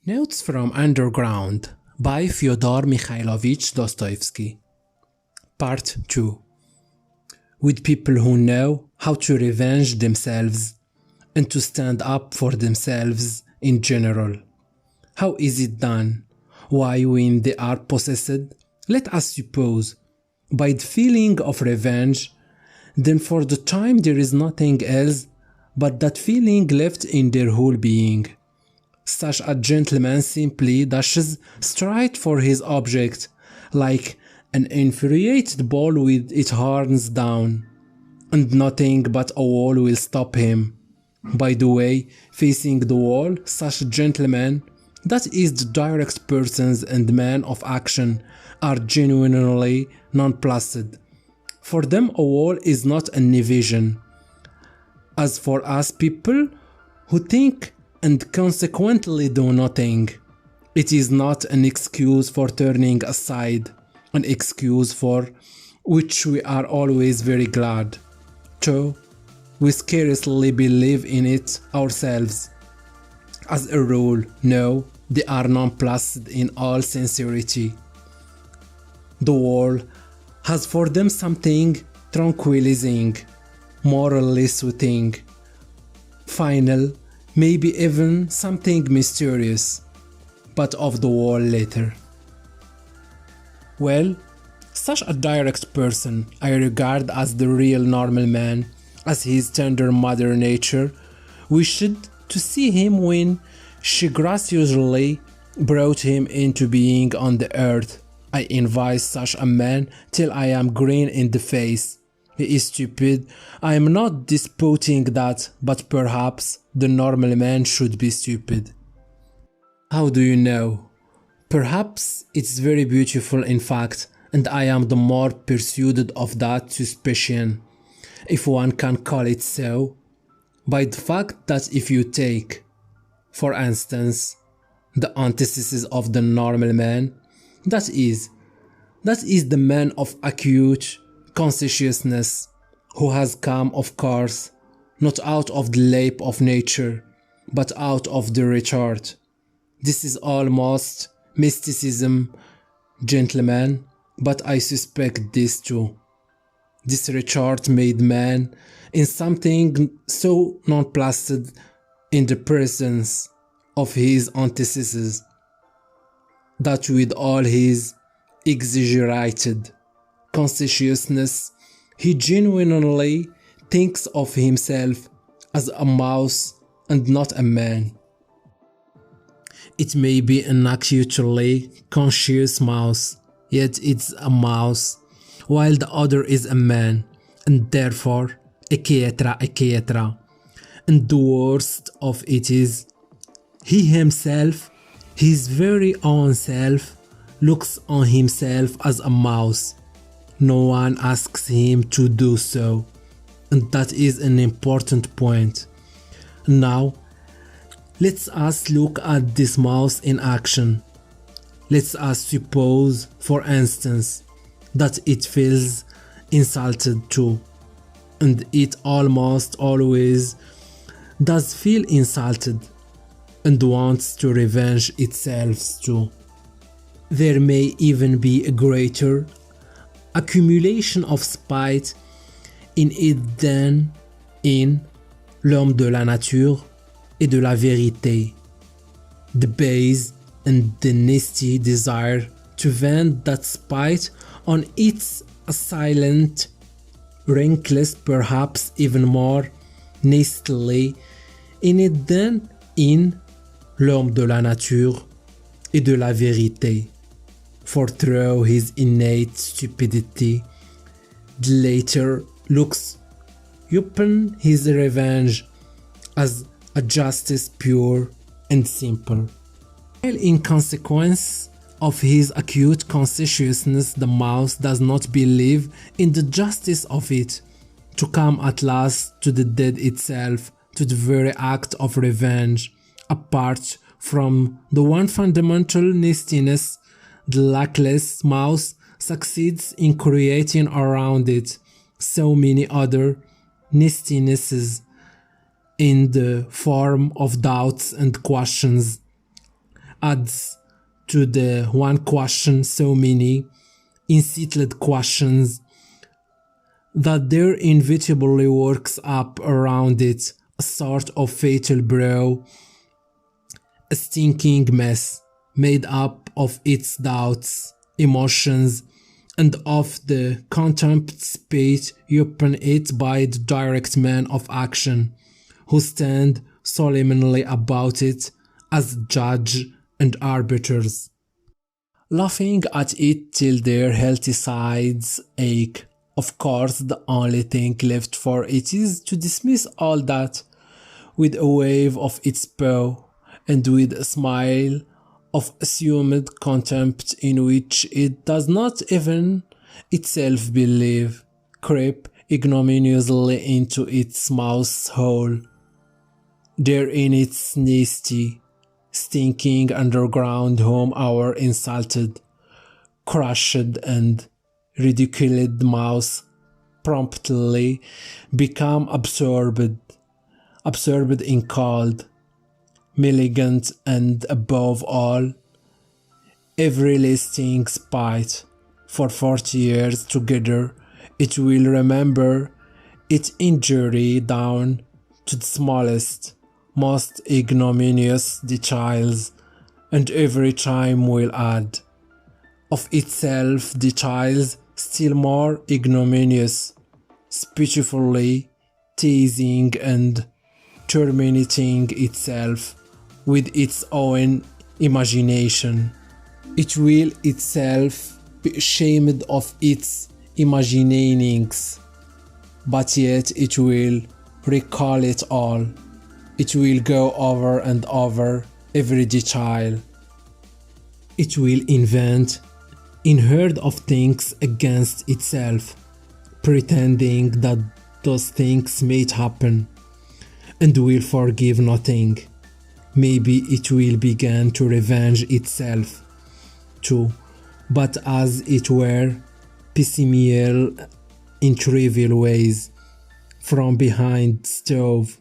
Notes from Underground by Fyodor Dostoevsky. Part 2. With people who know how to revenge themselves and to stand up for themselves in general. How is it done? Why, when they are possessed, let us suppose, by the feeling of revenge, then for the time there is nothing else but that feeling left in their whole being. Such a gentleman simply dashes straight for his object, like an infuriated bull with its horns down, and nothing but a wall will stop him. By the way, facing the wall, such gentlemen, that is the direct persons and men of action, are genuinely nonplussed. For them a wall is not a division. As for us people who think and consequently do nothing, it is not an excuse for turning aside, an excuse for which we are always very glad, though we scarcely believe in it ourselves. As a rule, no, they are nonplussed in all sincerity. The wall has for them something tranquilizing, morally soothing, final, maybe even something mysterious, but of the wall later. Well, such a direct person I regard as the real normal man, as his tender mother nature wished to see him when she graciously brought him into being on the earth. I envy such a man till I am green in the face. He is stupid, I am not disputing that, but perhaps the normal man should be stupid. How do you know? Perhaps it's very beautiful in fact, and I am the more persuaded of that suspicion, if one can call it so, by the fact that if you take, for instance, the antithesis of the normal man, that is the man of acute consciousness, who has come, of course, not out of the lap of nature, but out of the retort. This is almost mysticism, gentlemen, but I suspect this too. This retort made man in something so nonplussed in the presence of his antithesis, that with all his exaggerated consciousness, he genuinely thinks of himself as a mouse and not a man. It may be an acutely conscious mouse, yet it's a mouse, while the other is a man, and therefore, etc. And the worst of it is, he himself, his very own self, looks on himself as a mouse. No one asks him to do so, and that is an important point. Now, let us look at this mouse in action. Let us suppose, for instance, that it feels insulted too, and it almost always does feel insulted, and wants to revenge itself too. There may even be a greater accumulation of spite in it than in L'homme de la nature et de la vérité. The base and the nasty desire to vent that spite on its assailant rankles perhaps even more nastily in it than in L'homme de la nature et de la vérité. For through his innate stupidity, the latter looks upon his revenge as a justice pure and simple. While in consequence of his acute consciousness, the mouse does not believe in the justice of it, to come at last to the deed itself, to the very act of revenge, apart from the one fundamental nastiness, the luckless mouse succeeds in creating around it so many other nastinesses in the form of doubts and questions, adds to the one question so many unsettled questions that there inevitably works up around it a sort of fatal brew, a stinking mess made up of its doubts, emotions, and of the contempt spit upon it by the direct men of action, who stand solemnly about it as judge and arbiters, laughing at it till their healthy sides ache. Of course, the only thing left for it is to dismiss all that with a wave of its paw and with a smile of assumed contempt in which it does not even itself believe, creep ignominiously into its mouse hole. There in its nasty, stinking underground home our insulted, crushed and ridiculed mouse promptly become absorbed in cold, malignant and above all, everlasting spite. For 40 years together it will remember its injury down to the smallest, most ignominious details, and every time will add of itself details still more ignominious, spitefully teasing and terminating itself with its own imagination. It will itself be ashamed of its imaginings, but yet it will recall it all. It will go over and over every detail. It will invent unheard of things against itself, pretending that those things might happen, and will forgive nothing. Maybe it will begin to revenge itself too, but as it were, piecemeal in trivial ways, from behind stove,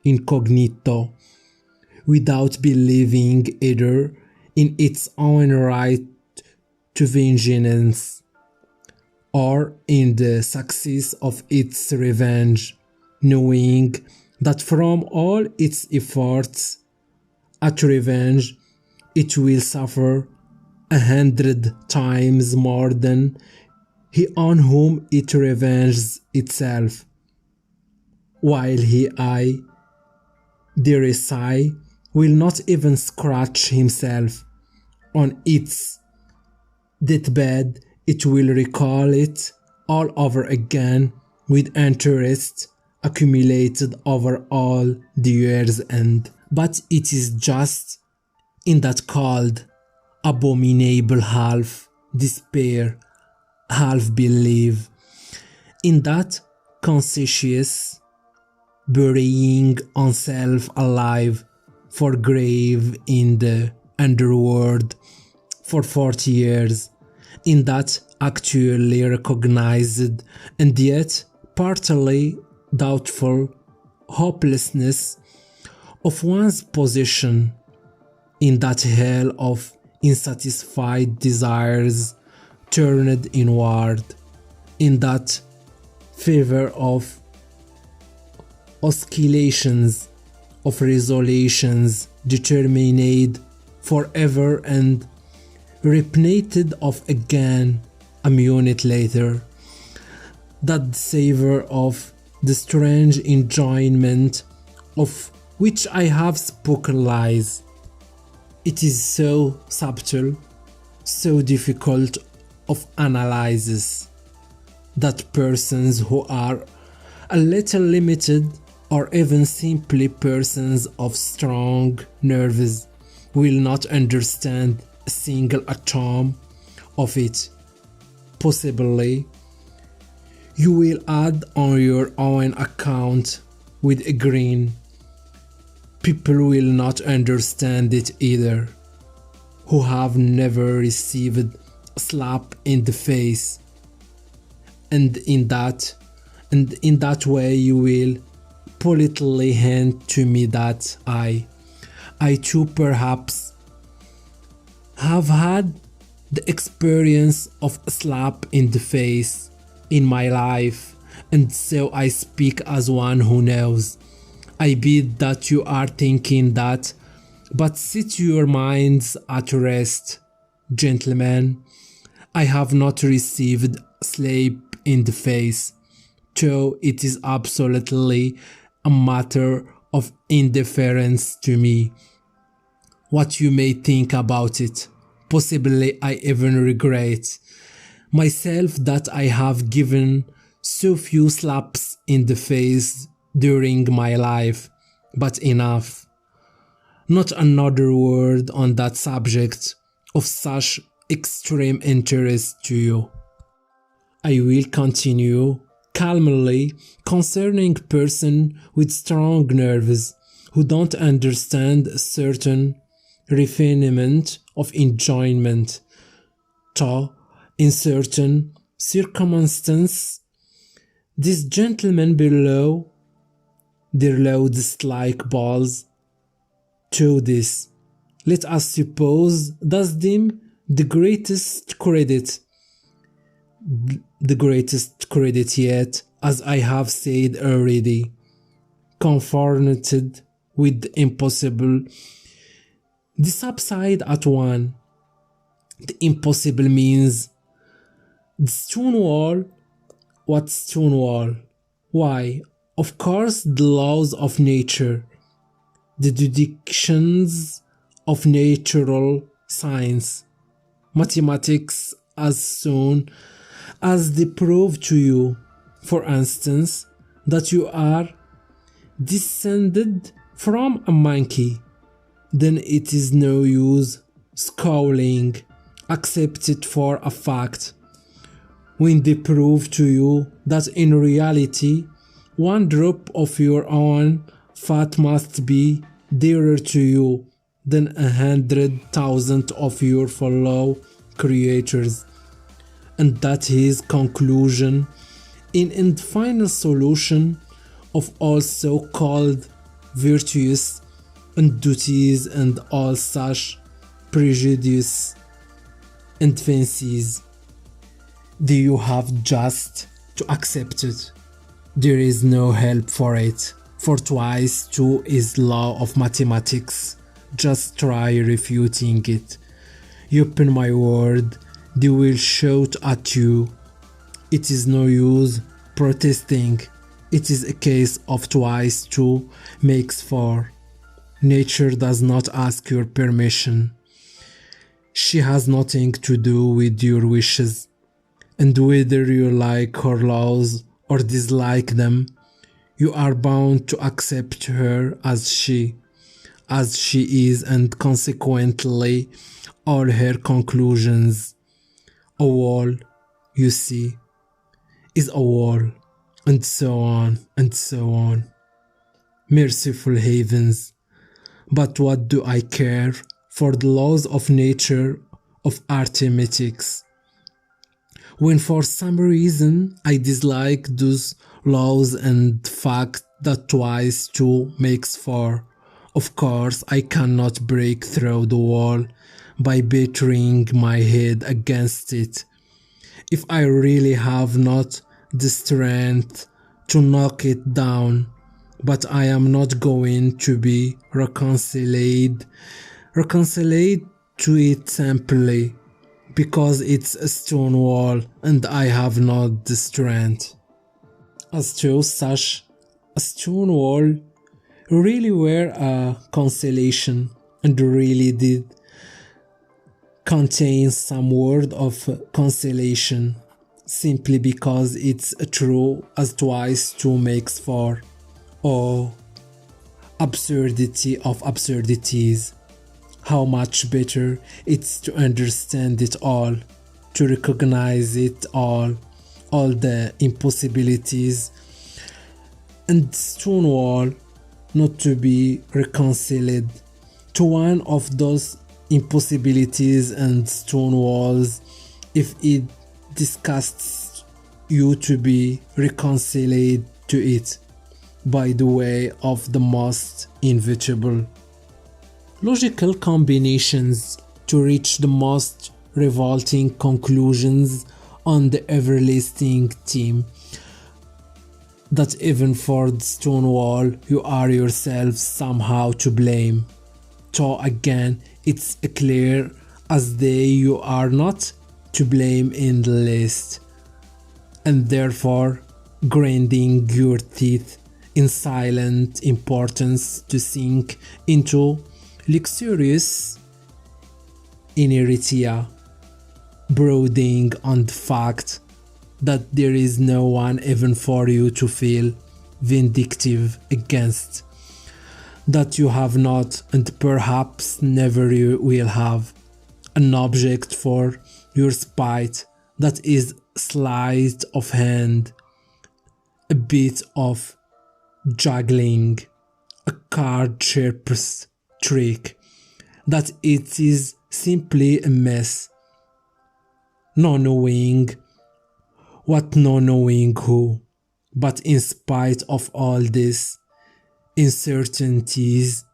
incognito, without believing either in its own right to vengeance or in the success of its revenge, knowing that from all its efforts at revenge it will suffer 100 times more than he on whom it revenges itself, while dare I, will not even scratch himself on its deathbed. It will recall it all over again with interest accumulated over all the years, but it is just in that cold, abominable half despair, half belief, in that conscientious burying oneself alive for grave in the underworld for 40 years, in that actually recognized and yet partly doubtful hopelessness of one's position, in that hell of unsatisfied desires turned inward, in that fever of oscillations, of resolutions determined forever and repeated of again a minute later, that savor of the strange enjoyment of which I have spoken lies. It is so subtle, so difficult of analysis, that persons who are a little limited, or even simply persons of strong nerves, will not understand a single atom of it. Possibly, you will add on your own account with a grin. People will not understand it either, who have never received a slap in the face, and in that way you will politely hint to me that I too perhaps have had the experience of a slap in the face in my life, and so I speak as one who knows. I bet that you are thinking that, but set your minds at rest, gentlemen. I have not received a slap in the face, though it is absolutely a matter of indifference to me what you may think about it. Possibly I even regret myself that I have given so few slaps in the face during my life, but enough. Not another word on that subject of such extreme interest to you. I will continue calmly concerning person with strong nerves who don't understand a certain refinement of enjoyment, though in certain circumstances these gentlemen below their loads like balls. To this, let us suppose does them the greatest credit yet, as I have said already, confronted with the impossible. The subside at one. The impossible means the stone wall. What stone wall? Why, of course, the laws of nature, the deductions of natural science, mathematics, as soon as they prove to you, for instance, that you are descended from a monkey. Then it is no use scowling, accept it for a fact. When they prove to you that in reality one drop of your own fat must be dearer to you than 100,000 of your fellow creatures, and that his conclusion in the final solution of all so-called virtues and duties and all such prejudice and fancies, do you have just to accept it? There is no help for it, for twice two is law of mathematics. Just try refuting it. You open my word, they will shout at you. It is no use protesting. It is a case of twice two makes four. Nature does not ask your permission. She has nothing to do with your wishes, and whether you like her laws or dislike them, you are bound to accept her as she is, and consequently all her conclusions. A wall, you see, is a wall, and so on and so on. Merciful heavens, but what do I care for the laws of nature, of arithmetics, when for some reason I dislike those laws and the fact that twice two makes four? Of course I cannot break through the wall by beating my head against it. If I really have not the strength to knock it down, but I am not going to be reconciled to it simply because it's a stone wall and I have not the strength. As to such a stone wall really were a consolation and really did contain some word of consolation, simply because it's true as twice two makes four. Oh, absurdity of absurdities! How much better it's to understand it all, to recognize it all the impossibilities, and stone wall not to be reconciled to one of those impossibilities and stone walls if it disgusts you to be reconciled to it by the way of the most inevitable logical combinations, to to reach the most revolting conclusions on the everlasting theme that even for the stone wall you are yourself somehow to blame. So again, it's clear as day you are not to blame in the least, and therefore grinding your teeth in silent importance to sink into luxurious inertia, brooding on the fact that there is no one even for you to feel vindictive against, that you have not and perhaps never you will have an object for your spite that is sleight of hand, a bit of juggling, a card sharper's trick, that it is simply a mess, no knowing what, no knowing who. But in spite of all this uncertainties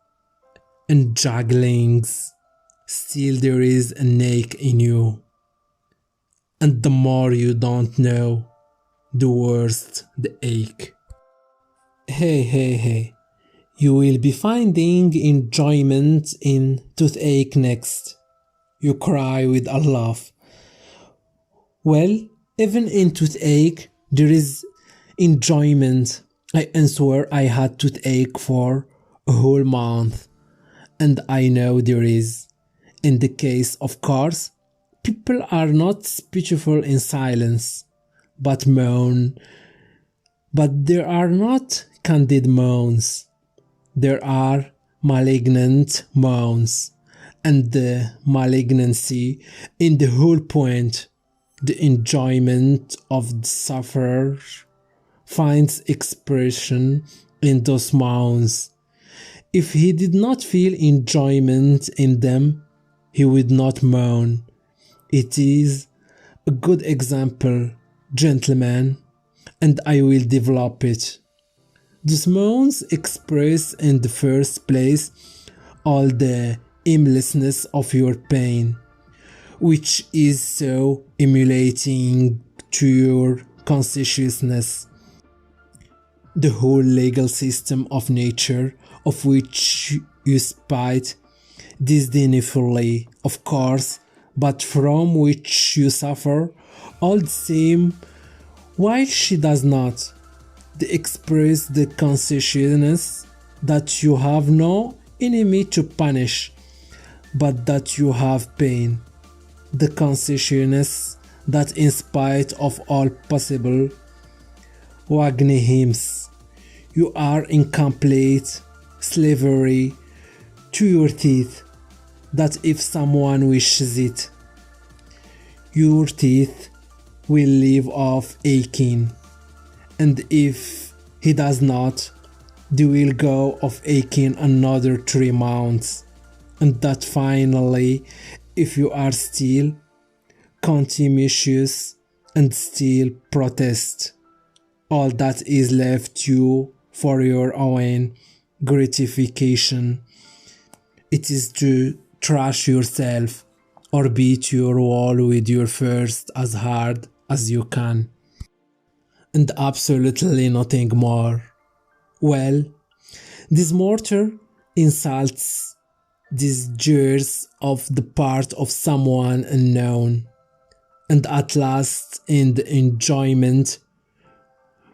and jugglings, still there is an ache in you, and the more you don't know, the worse the ache. Hey, you will be finding enjoyment in toothache next. You cry with a laugh. Well, even in toothache, there is enjoyment. I answer I had toothache for a whole month, and I know there is. In the case of course, people are not speechful in silence, but moan. But there are not candid moans. There are malignant moans, and the malignancy in the whole point, the enjoyment of the sufferer, finds expression in those moans. If he did not feel enjoyment in them, he would not moan. It is a good example, gentlemen, and I will develop it. These moans express in the first place all the aimlessness of your pain, which is so emulating to your consciousness. The whole legal system of nature, of which you spite disdainfully, of course, but from which you suffer all the same, while she does not. They express the consciousness that you have no enemy to punish, but that you have pain. The consciousness that in spite of all possible wagnehims, you are in complete slavery to your teeth, that if someone wishes it, your teeth will leave off aching, and if he does not, they will go off aching another 3 months, and that finally, if you are still contumacious and still protest, all that is left you for your own gratification, it is to trash yourself or beat your wall with your fist as hard as you can, and absolutely nothing more. Well, this mortar insults these jeers of the part of someone unknown, and at last in the enjoyment,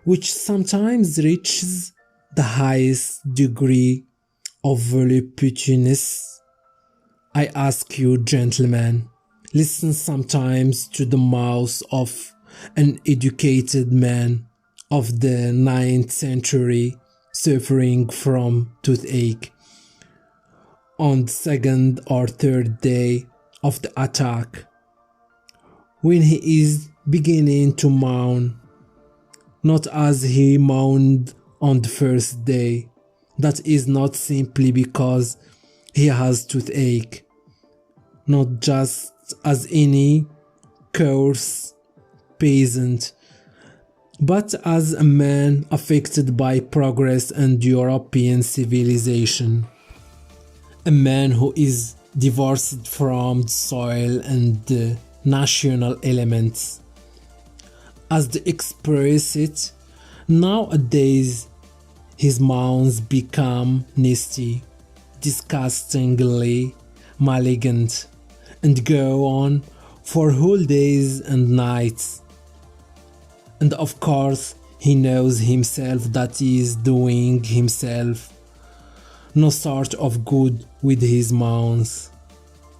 which sometimes reaches the highest degree of voluptuousness, I ask you, gentlemen, listen sometimes to the mouth of an educated man of the 9th century suffering from toothache on the 2nd or 3rd day of the attack, when he is beginning to moan, not as he moaned on the first day. That is not simply because he has toothache, not just as any coarse peasant, but as a man affected by progress and European civilization, a man who is divorced from the soil and the national elements. As they express it, nowadays his mounds become nasty, disgustingly malignant, and go on for whole days and nights. And of course, he knows himself that he is doing himself no sort of good with his mounds.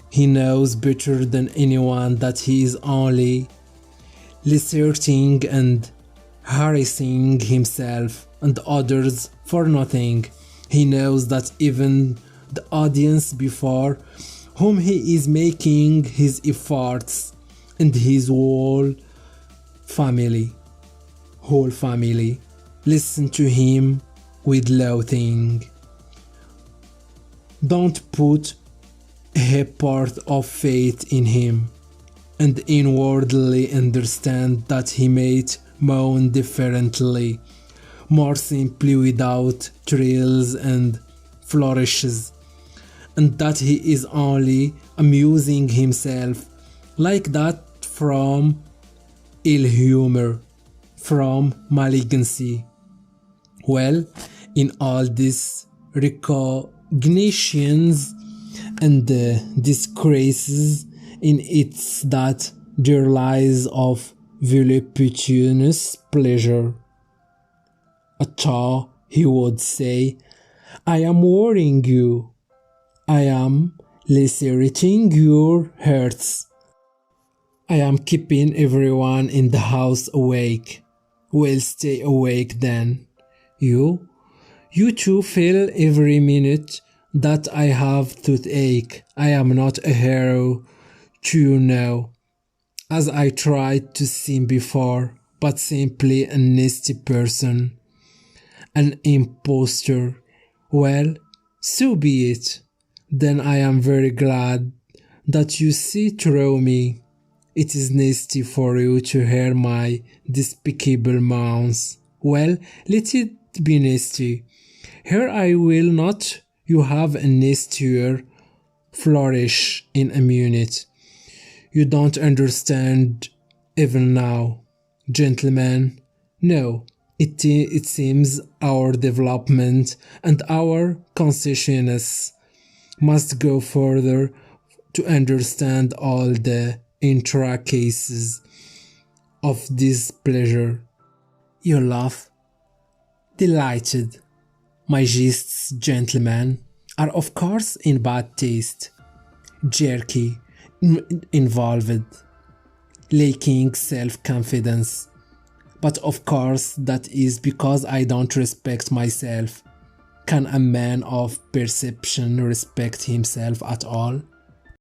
He knows better than anyone that he is only lacerating and harassing himself and others for nothing. He knows that even the audience before whom he is making his efforts and his whole family listen to him with loathing. Don't put a part of faith in him, and inwardly understand that he might moan differently, more simply without trills and flourishes, and that he is only amusing himself like that from ill humor, from malignancy. Well, in all these recognitions and disgraces, in it's that there lies of voluptuous pleasure. A thought, he would say, I am worrying you. I am lacerating your hearts. I am keeping everyone in the house awake. Well, stay awake then. You too feel every minute that I have toothache. I am not a hero to you now, as I tried to seem before, but simply a nasty person, an impostor. Well, so be it. Then I am very glad that you see through me. It is nasty for you to hear my despicable moans. Well, let it be nasty. Here I will not. You have a nastier flourish in a minute. You don't understand even now, gentlemen. No, it seems our development and our consciousness must go further to understand all the intricacies of this pleasure. You laugh, delighted. My jests, gentlemen, are of course in bad taste, jerky, involved, lacking self-confidence. But of course that is because I don't respect myself. Can a man of perception respect himself at all?